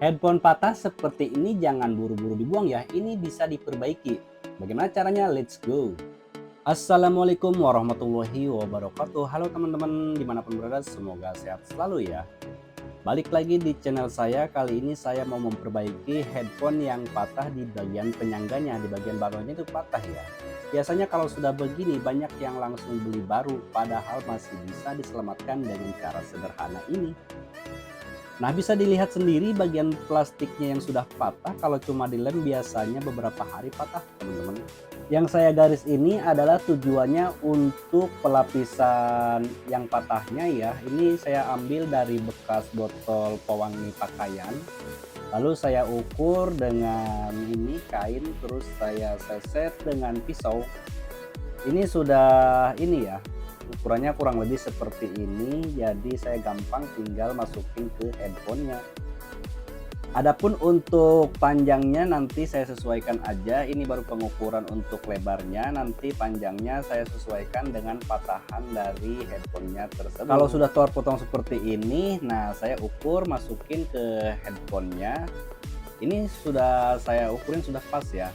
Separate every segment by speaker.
Speaker 1: Headphone patah seperti ini jangan buru-buru dibuang ya, ini bisa diperbaiki. Bagaimana caranya? Let's go! Assalamualaikum warahmatullahi wabarakatuh. Halo teman-teman dimanapun berada, semoga sehat selalu ya. Balik lagi di channel saya. Kali ini saya mau memperbaiki headphone yang patah di bagian penyangganya, di bagian bawahnya itu patah ya. Biasanya kalau sudah begini banyak yang langsung beli baru, padahal masih bisa diselamatkan dengan cara sederhana ini. Nah, bisa dilihat sendiri bagian plastiknya yang sudah patah. Kalau cuma dilem biasanya beberapa hari patah, teman-teman. Yang saya garis ini adalah tujuannya untuk pelapisan yang patahnya ya. Ini saya ambil dari bekas botol pewangi pakaian. Lalu saya ukur dengan ini kain, terus saya seset dengan pisau. Ini sudah ini ya, ukurannya kurang lebih seperti ini, jadi saya gampang tinggal masukin ke handphonenya. Adapun untuk panjangnya nanti saya sesuaikan aja, ini baru pengukuran untuk lebarnya, nanti panjangnya saya sesuaikan dengan patahan dari handphonenya tersebut. Kalau sudah terpotong seperti ini, nah saya ukur masukin ke handphonenya. Ini sudah saya ukurin sudah pas ya.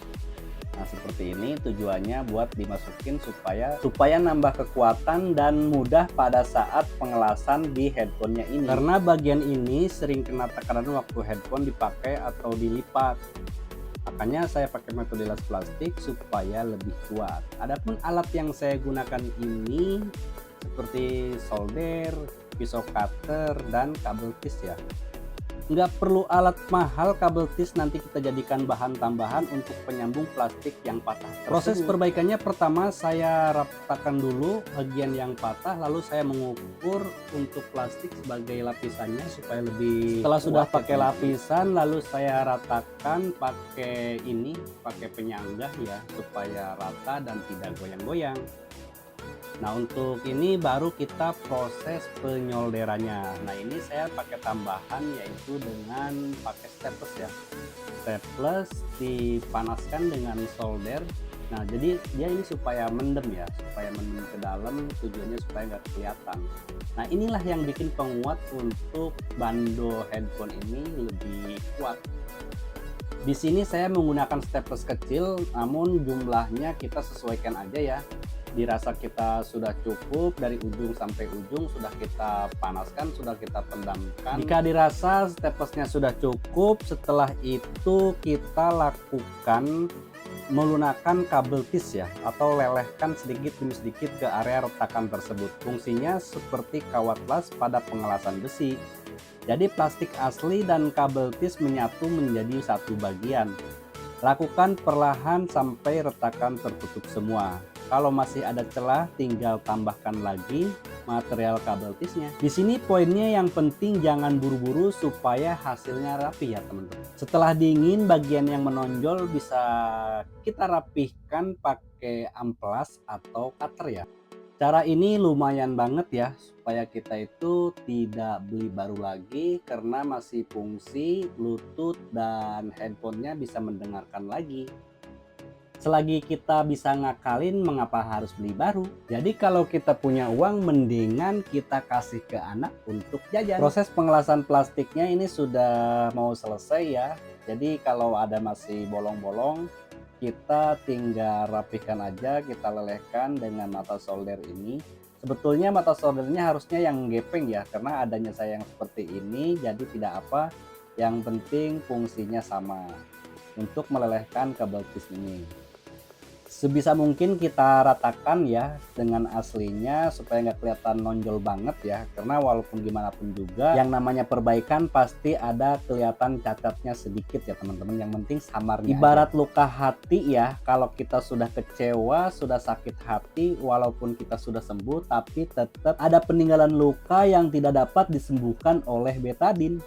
Speaker 1: Nah, seperti ini tujuannya buat dimasukin supaya nambah kekuatan dan mudah pada saat pengelasan di headphonenya ini. Karena bagian ini sering kena tekanan waktu headphone dipakai atau dilipat. Makanya saya pakai metode las plastik supaya lebih kuat. Adapun alat yang saya gunakan ini seperti solder, pisau cutter, dan kabel tis ya. Nggak perlu alat mahal, kabel tis nanti kita jadikan bahan tambahan untuk penyambung plastik yang patah tersebut. Proses perbaikannya pertama saya ratakan dulu bagian yang patah, lalu saya mengukur untuk plastik sebagai lapisannya supaya lebih setelah sudah pakai lapisan, lalu saya ratakan pakai penyanggah ya supaya rata dan tidak goyang-goyang. Nah, untuk ini baru kita proses penyolderannya. Nah, ini saya pakai tambahan yaitu dengan pakai staples ya. Staples dipanaskan dengan solder. Nah, jadi dia ini supaya mendem ya, supaya mendem ke dalam, tujuannya supaya nggak kelihatan. Nah, inilah yang bikin penguat untuk bando headphone ini lebih kuat. Di sini saya menggunakan staples kecil, namun jumlahnya kita sesuaikan aja ya. Dirasa kita sudah cukup, dari ujung sampai ujung sudah kita panaskan, sudah kita pendamkan. Jika dirasa staplesnya sudah cukup, setelah itu kita lakukan menggunakan kabel tis ya, atau lelehkan sedikit demi sedikit ke area retakan tersebut. Fungsinya seperti kawat las pada pengelasan besi. Jadi plastik asli dan kabel tis menyatu menjadi satu bagian. Lakukan perlahan sampai retakan tertutup semua. Kalau masih ada celah, tinggal tambahkan lagi material kabel tisnya. Di sini poinnya yang penting jangan buru-buru supaya hasilnya rapi ya teman-teman. Setelah dingin, bagian yang menonjol bisa kita rapihkan pakai amplas atau cutter ya. Cara ini lumayan banget ya supaya kita itu tidak beli baru lagi karena masih fungsi Bluetooth dan handphonenya bisa mendengarkan lagi. Selagi kita bisa ngakalin, mengapa harus beli baru? Jadi kalau kita punya uang, mendingan kita kasih ke anak untuk jajan. Proses pengelasan plastiknya ini sudah mau selesai ya. Jadi kalau ada masih bolong-bolong, kita tinggal rapihkan aja, kita lelehkan dengan mata solder ini. Sebetulnya mata soldernya harusnya yang gepeng ya, karena adanya saya yang seperti ini, jadi tidak apa. Yang penting fungsinya sama untuk melelehkan kabel tis ini. Sebisa mungkin kita ratakan ya dengan aslinya supaya nggak kelihatan nonjol banget ya, karena walaupun gimana pun juga yang namanya perbaikan pasti ada kelihatan cacatnya sedikit ya teman-teman. Yang penting samarnya ibarat aja. Luka hati ya, kalau kita sudah kecewa, sudah sakit hati, walaupun kita sudah sembuh tapi tetap ada peninggalan luka yang tidak dapat disembuhkan oleh betadine.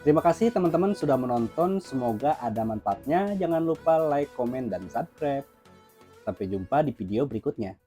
Speaker 1: Terima kasih teman-teman sudah menonton, semoga ada manfaatnya. Jangan lupa like, komen, dan subscribe. Sampai jumpa di video berikutnya.